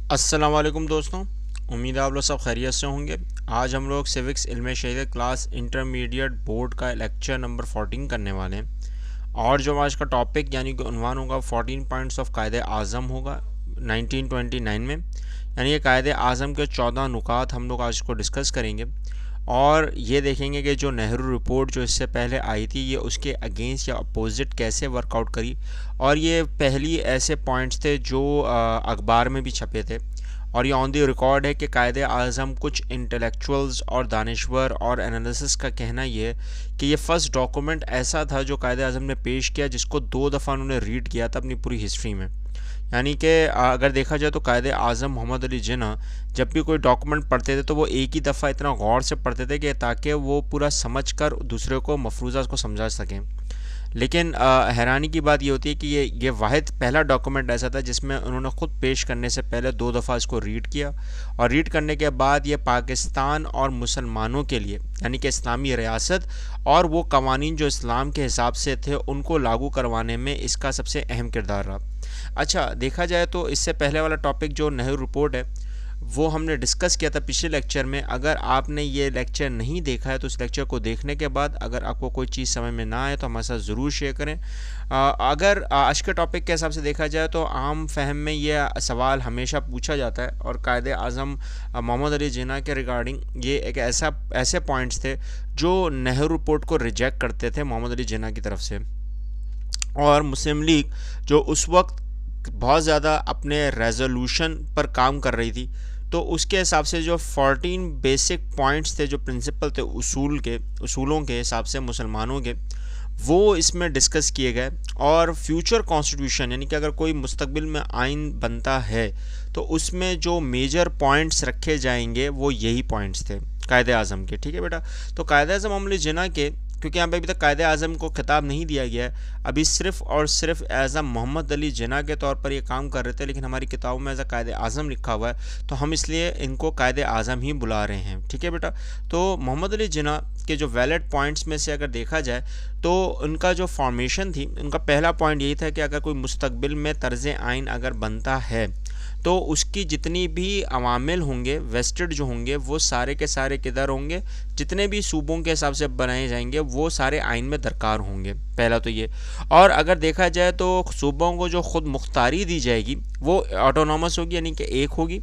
अस्सलाम वालेकुम दोस्तों। उम्मीद है आप लोग सब खैरियत से होंगे। आज हम लोग सिविक्स इल्म शरीयत क्लास इंटरमीडिएट बोर्ड का लेक्चर नंबर 14 करने वाले हैं। और जो आज का टॉपिक यानी कि उन्वान होगा 14 पॉइंट्स ऑफ कायदे आज़म होगा 1929 में। यानी कि कायदे आज़म के 14 नुकात हम लोग आज को डिस्कस करेंगे और ये देखेंगे कि जो नेहरू रिपोर्ट जो इससे पहले आई थी ये उसके अगेंस्ट या अपोजिट कैसे वर्कआउट करी। और ये पहली ऐसे पॉइंट्स थे जो अखबार में भी छपे थे और ये ऑन द रिकॉर्ड है कि कायदे आज़म कुछ इंटेलेक्चुअल्स और दानश्वर और एनालिसिस का कहना ये है कि ये फ़र्स्ट डॉक्यूमेंट ऐसा था जो कायदे आज़म ने पेश किया जिसको 2 दफ़ा उन्होंने रीड किया था अपनी पूरी हिस्ट्री में। यानी कि अगर देखा जाए तो कायदे आज़म मोहम्मद अली जिन्ना जब भी कोई डॉक्यूमेंट पढ़ते थे तो वो एक ही दफ़ा इतना गौर से पढ़ते थे कि ताकि वो पूरा समझ कर दूसरे को मफरूज़ा को समझा सकें। लेकिन हैरानी की बात ये होती है कि ये वाहिद पहला डॉक्यूमेंट ऐसा था जिसमें उन्होंने ख़ुद पेश करने से पहले 2 दफ़ा इसको रीड किया और रीड करने के बाद ये पाकिस्तान और मुसलमानों के लिए यानी कि इस्लामी रियासत और वो कवानीन जो इस्लाम के हिसाब से थे उनको लागू करवाने में इसका सबसे अहम किरदार रहा। अच्छा, देखा जाए तो इससे पहले वाला टॉपिक जो नेहरू रिपोर्ट है वो हमने डिस्कस किया था पिछले लेक्चर में। अगर आपने ये लेक्चर नहीं देखा है तो इस लेक्चर को देखने के बाद अगर आपको कोई चीज़ समझ में ना आए तो हमारे साथ ज़रूर शेयर करें। अगर आज के टॉपिक के हिसाब से देखा जाए तो आम फहम में ये सवाल हमेशा पूछा जाता है और कायदे आज़म मोहम्मद अली जिन्ना के रिगार्डिंग ये एक ऐसे पॉइंट्स थे जो नेहरू रिपोर्ट को रिजेक्ट करते थे मोहम्मद अली जिन्ना की तरफ से। और मुस्लिम लीग जो उस वक्त बहुत ज़्यादा अपने रेजोल्यूशन पर काम कर रही थी तो उसके हिसाब से जो 14 बेसिक पॉइंट्स थे जो प्रिंसिपल थे उसूलों के हिसाब से मुसलमानों के वो इसमें डिस्कस किए गए। और फ्यूचर कॉन्स्टिट्यूशन यानी कि अगर कोई मुस्तकबिल में आइन बनता है तो उसमें जो मेजर पॉइंट्स रखे जाएंगे वो यही पॉइंट्स थे कायदे आज़म के। ठीक है बेटा, तो कायदे आज़म मोहम्मद अली जिन्ना के क्योंकि यहाँ पे अभी तक कायदे आज़म को खिताब नहीं दिया गया है, अभी सिर्फ और सिर्फ एज अ मोहम्मद अली जिन्ना के तौर पर ये काम कर रहे थे, लेकिन हमारी किताबों में एज अ कायदे आज़म लिखा हुआ है तो हम इसलिए इनको कायदे आज़म ही बुला रहे हैं। ठीक है बेटा, तो मोहम्मद अली जिन्ना के जो वैलिड पॉइंट्स में से अगर देखा जाए तो उनका जो फॉर्मेशन थी उनका पहला पॉइंट यही था कि अगर कोई मुस्तकबिल में तर्ज़ आइन अगर बनता है तो उसकी जितनी भी अवामिल होंगे वेस्टेड जो होंगे वो सारे के सारे किधर होंगे, जितने भी सूबों के हिसाब से बनाए जाएंगे वो सारे आइन में दरकार होंगे। पहला तो ये। और अगर देखा जाए तो सूबों को जो खुद मुख्तारी दी जाएगी वो ऑटोनॉमस होगी यानी कि एक होगी,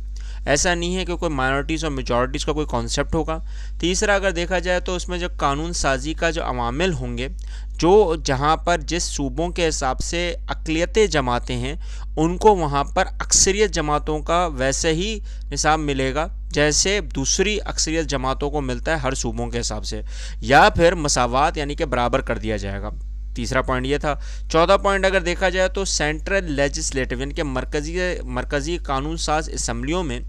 ऐसा नहीं है कि कोई माइनॉरिटीज़ और मेजॉरिटीज़ का कोई कॉन्सेप्ट होगा। तीसरा अगर देखा जाए तो उसमें जो कानून साजी का जो अवामिल होंगे जो जहाँ पर जिस सूबों के हिसाब से अक़लियतें जमातें हैं उनको वहाँ पर अक्सरियत जमातों का वैसे ही निसाब मिलेगा जैसे दूसरी अक्सरियत जमातों को मिलता है हर सूबों के हिसाब से, या फिर मसावात यानी कि बराबर कर दिया जाएगा। तीसरा पॉइंट ये था। चौथा पॉइंट अगर देखा जाए तो सेंट्रल लेजिस्लेटिव यानी कि मरकज़ी कानून साज असम्बलियों में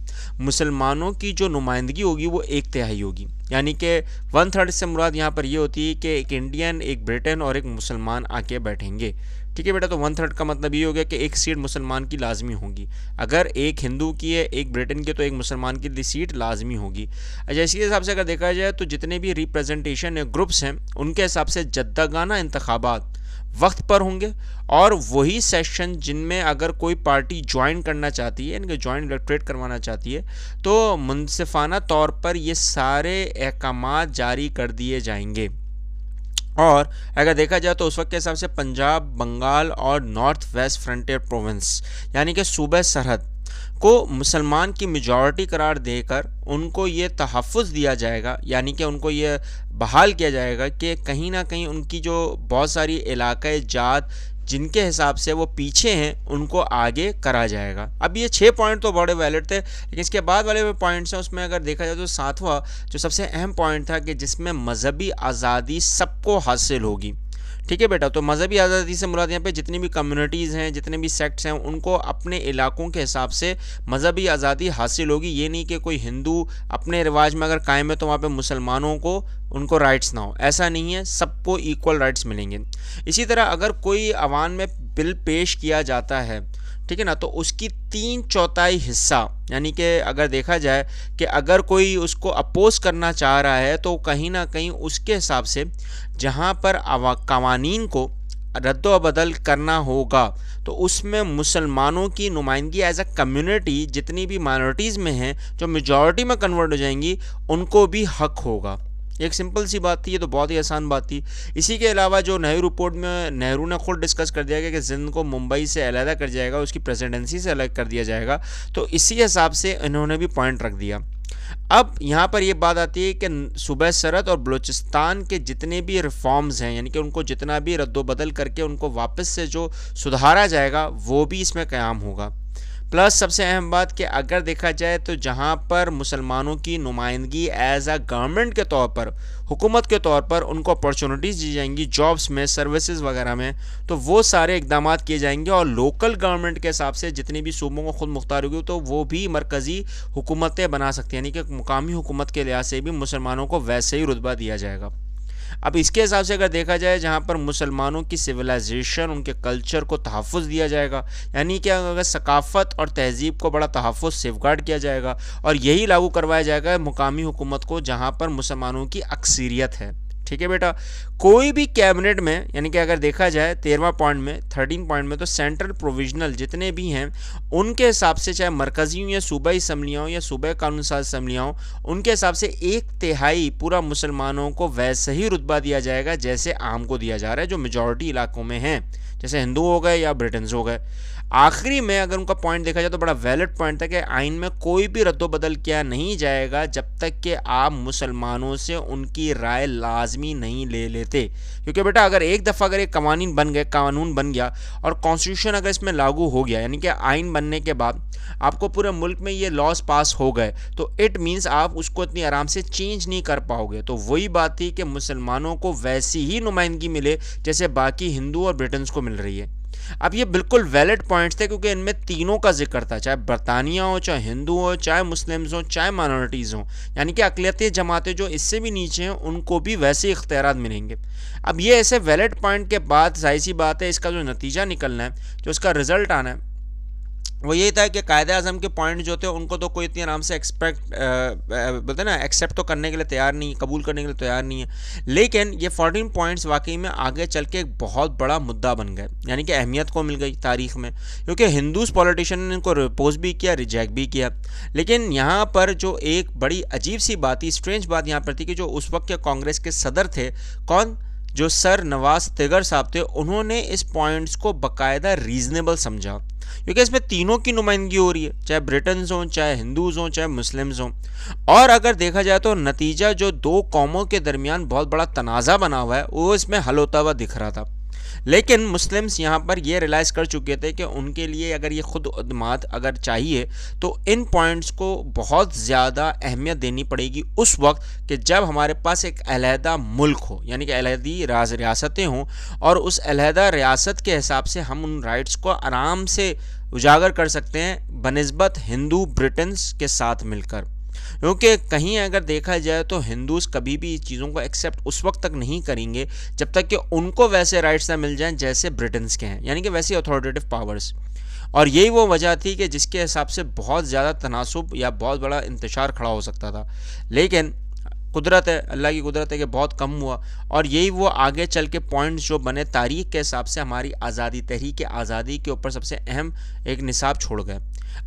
मुसलमानों की जो नुमाइंदगी होगी वो 1/3 होगी। यानी कि 1/3 से मुराद यहाँ पर ये होती है कि एक इंडियन, एक ब्रिटेन और एक मुसलमान आके बैठेंगे। ठीक है बेटा, तो 1/3 का मतलब ये हो गया कि एक सीट मुसलमान की लाजमी होगी। अगर एक हिंदू की है एक ब्रिटेन की तो एक मुसलमान की सीट लाजमी होगी। अच्छा, इसी हिसाब से अगर देखा जाए तो जितने भी रिप्रेजेंटेशन ग्रुप्स हैं उनके हिसाब से जद्दागाना इंतखाबात वक्त पर होंगे और वही सेशन जिनमें अगर कोई पार्टी ज्वाइन करना चाहती है यानी कि ज्वाइन इलेक्ट्रेट करवाना चाहती है तो मुनसिफाना तौर पर ये सारे अहकामात जारी कर दिए जाएंगे। और अगर देखा जाए तो उस वक्त के हिसाब से पंजाब, बंगाल और नॉर्थ वेस्ट फ्रंटियर प्रोविंस यानी कि सूबे सरहद को मुसलमान की मेजॉरिटी करार देकर उनको ये तहफ़्फ़ुज़ दिया जाएगा यानी कि उनको ये बहाल किया जाएगा कि कहीं ना कहीं उनकी जो बहुत सारी इलाक़ाई जात जिनके हिसाब से वो पीछे हैं उनको आगे करा जाएगा। अब ये 6 पॉइंट तो बड़े वैलिड थे, लेकिन इसके बाद वाले पॉइंट्स हैं उसमें अगर देखा जाए तो 7वां जो सबसे अहम पॉइंट था कि जिसमें मजहबी आज़ादी सबको हासिल होगी। ठीक है बेटा, तो मजहबी आज़ादी से मुराद यहाँ पे जितनी भी कम्युनिटीज़ हैं, जितने भी सेक्ट्स हैं, उनको अपने इलाकों के हिसाब से मजहबी आज़ादी हासिल होगी। ये नहीं कि कोई हिंदू अपने रिवाज में अगर कायम है तो वहाँ पे मुसलमानों को उनको राइट्स ना हो, ऐसा नहीं है, सबको इक्वल राइट्स मिलेंगे। इसी तरह अगर कोई अवान में बिल पेश किया जाता है, ठीक है ना, तो उसकी 3/4 हिस्सा यानी कि अगर देखा जाए कि अगर कोई उसको अपोज करना चाह रहा है तो कहीं ना कहीं उसके हिसाब से जहाँ पर कवानीन को रद्द बदल करना होगा तो उसमें मुसलमानों की नुमाइंदगी एज अ कम्युनिटी जितनी भी माइनॉरिटीज़ में हैं जो मेजॉरिटी में कन्वर्ट हो जाएंगी उनको भी हक होगा। एक सिंपल सी बात थी, ये तो बहुत ही आसान बात थी। इसी के अलावा जो नेहरू रिपोर्ट में नेहरू ने खुद डिस्कस कर दिया गया कि सिंध को मुंबई से अलग कर जाएगा, उसकी प्रेसिडेंसी से अलग कर दिया जाएगा, तो इसी हिसाब से इन्होंने भी पॉइंट रख दिया। अब यहाँ पर ये बात आती है कि सूबा सरहद और बलूचिस्तान के जितने भी रिफॉर्म्स हैं, यानी कि उनको जितना भी रद्दोबदल करके उनको वापस से जो सुधारा जाएगा वो भी इसमें क़याम होगा। प्लस सबसे अहम बात कि अगर देखा जाए तो जहाँ पर मुसलमानों की नुमाइंदगी एज आ गवर्नमेंट के तौर पर, हुकूमत के तौर पर उनको अपॉर्चुनिटीज़ दी जाएंगी जॉब्स में, सर्विसेज वगैरह में, तो वो सारे इकदाम किए जाएंगे। और लोकल गवर्नमेंट के हिसाब से जितनी भी सूबों को खुद मुख्तार होगी तो वो भी मरकज़ी हुकूमतें बना सकती हैं, यानी कि मुकामी हुकूमत के लिहाज से भी मुसलमानों को वैसे ही रुतबा दिया जाएगा। अब इसके हिसाब से अगर देखा जाए जहाँ पर मुसलमानों की सिविलाइजेशन, उनके कल्चर को तहफ़्फ़ुज़ दिया जाएगा, यानी कि अगर सकाफ़त और तहज़ीब को बड़ा तहफ़्फ़ुज़ सेफगार्ड किया जाएगा और यही लागू करवाया जाएगा मुकामी हुकूमत को जहाँ पर मुसलमानों की अक्सरियत है। ठीक है बेटा, कोई भी कैबिनेट में, यानी कि अगर देखा जाए 13वां पॉइंट में, 13 पॉइंट में, तो सेंट्रल प्रोविजनल जितने भी हैं उनके हिसाब से, चाहे मरकज़ी हों या सूबाई असम्बलियाँ हों या सूबाई कानून साज असम्बलियाँ हों, उनके हिसाब से 1/3 पूरा मुसलमानों को वैसे ही रुतबा दिया जाएगा जैसे आम को दिया जा रहा है, जो मेजॉरिटी इलाकों में हैं, जैसे हिंदू हो गए या ब्रिटेन्स हो गए। आखिरी में अगर उनका पॉइंट देखा जाए तो बड़ा वैलिड पॉइंट था कि आइन में कोई भी रद्दोबदल किया नहीं जाएगा जब तक कि आप मुसलमानों से उनकी राय लाजमी नहीं ले लेते। क्योंकि बेटा अगर एक दफ़ा अगर एक कानून बन गया और कॉन्स्टिट्यूशन अगर इसमें लागू हो गया, यानी कि आइन बनने के बाद आपको पूरे मुल्क में ये लॉज पास हो गए, तो इट मीन्स आप उसको इतनी आराम से चेंज नहीं कर पाओगे। तो वही बात थी कि मुसलमानों को वैसी ही नुमाइंदगी मिले जैसे बाकी हिंदू और ब्रिटेन्स को मिल रही है। अब ये बिल्कुल वैलिड पॉइंट्स थे क्योंकि इनमें तीनों का जिक्र था, चाहे बरतानिया हो, चाहे हिंदू हो, चाहे मुस्लिम्स हो, चाहे माइनॉरिटीज़ हो, यानी कि अक़लियती जमातें जो इससे भी नीचे हैं उनको भी वैसे इख्तियारात मिलेंगे। अब ये ऐसे वैलिड पॉइंट के बाद जाहिर सी बात है इसका जो नतीजा निकलना है, जो उसका रिज़ल्ट आना है, वो यही था कि कायदे-आज़म के पॉइंट जो थे उनको तो कोई इतनी आराम से बोलते ना एक्सेप्ट तो करने के लिए तैयार नहीं, कबूल करने के लिए तैयार नहीं है। लेकिन ये 14 पॉइंट्स वाकई में आगे चल के एक बहुत बड़ा मुद्दा बन गए, यानी कि अहमियत को मिल गई तारीख़ में, क्योंकि हिंदूज़ पॉलिटिशियन ने इनको रिपोज भी किया, रिजेक्ट भी किया। लेकिन यहाँ पर जो एक बड़ी अजीब सी बात थी, स्ट्रेंज बात यहाँ पर थी कि जो उस वक्त के कांग्रेस के सदर थे, कौन, जो सर नवाज तिगर साहब थे, उन्होंने इस पॉइंट्स को बाकायदा रीज़नेबल समझा, क्योंकि इसमें तीनों की नुमाइंदगी हो रही है, चाहे ब्रिटेन्स हों, चाहे हिंदूज़ हों, चाहे मुस्लिम्स हों। और अगर देखा जाए तो नतीजा जो दो कौमों के दरमियान बहुत बड़ा तनाज़ा बना हुआ है वो इसमें हल होता हुआ दिख रहा था। लेकिन मुस्लिम्स यहाँ पर ये रियलाइज़ कर चुके थे कि उनके लिए अगर ये खुद उद्मात अगर चाहिए तो इन पॉइंट्स को बहुत ज़्यादा अहमियत देनी पड़ेगी उस वक्त कि जब हमारे पास एक अलहदा मुल्क हो, यानी कि अलहदी रियासतें हों, और उस अलहदा रियासत के हिसाब से हम उन राइट्स को आराम से उजागर कर सकते हैं बनिस्बत हिंदू ब्रिटेन्स के साथ मिलकर। क्योंकि कहीं अगर देखा जाए तो हिंदूज़ कभी भी चीज़ों को एक्सेप्ट उस वक्त तक नहीं करेंगे जब तक कि उनको वैसे राइट्स ना मिल जाएं जैसे ब्रिटेन्स के हैं, यानी कि वैसे अथॉरिटेटिव पावर्स। और यही वो वजह थी कि जिसके हिसाब से बहुत ज़्यादा तनासुब या बहुत बड़ा इंतशार खड़ा हो सकता था। लेकिन कुदरत है, अल्लाह की कुदरत है कि बहुत कम हुआ, और यही वो आगे चल के पॉइंट्स जो बने तारीख़ के हिसाब से हमारी आज़ादी, तहरीक आज़ादी के ऊपर सबसे अहम एक निसाब छोड़ गए।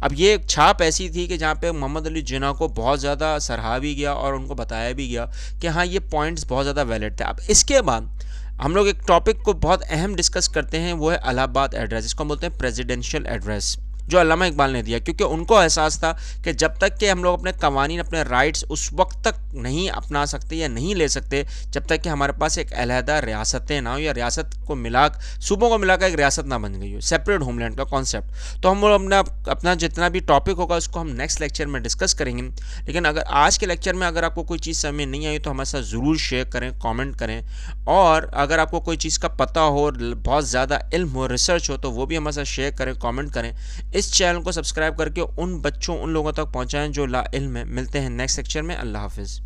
अब ये एक छाप ऐसी थी कि जहाँ पे मोहम्मद अली जिन्ना को बहुत ज़्यादा सराहा भी गया और उनको बताया भी गया कि हाँ ये पॉइंट्स बहुत ज़्यादा वैलिड थे। अब इसके बाद हम लोग एक टॉपिक को बहुत अहम डिस्कस करते हैं, वो है इलाहाबाद एड्रेस, जिसको हम बोलते हैं प्रेसिडेंशियल एड्रेस, जो अल्लामा इकबाल ने दिया, क्योंकि उनको एहसास था कि जब तक कि हम लोग अपने कवानीन, अपने राइट्स उस वक्त तक नहीं अपना सकते या नहीं ले सकते जब तक कि हमारे पास एक अलहदा रियासतें ना हो, या रियासत को सूबों को मिलाकर एक रियासत ना बन गई हो, सेपरेट होमलैंड का कॉन्सेप्ट। तो हम लोग अपना जितना भी टॉपिक होगा उसको हम नेक्स्ट लेक्चर में डिस्कस करेंगे। लेकिन अगर आज के लेक्चर में अगर आपको कोई चीज़ समझ में नहीं आई तो हमारे साथ ज़रूर शेयर करें, कॉमेंट करें, और अगर आपको कोई चीज़ का पता हो, बहुत ज़्यादा इल्म हो, रिसर्च हो, तो वो भी हमारे साथ शेयर करें, कॉमेंट करें। इस चैनल को सब्सक्राइब करके उन बच्चों, उन लोगों तक पहुंचाएं जो ला इल्म है। मिलते हैं नेक्स्ट लेक्चर में। अल्लाह हाफिज़।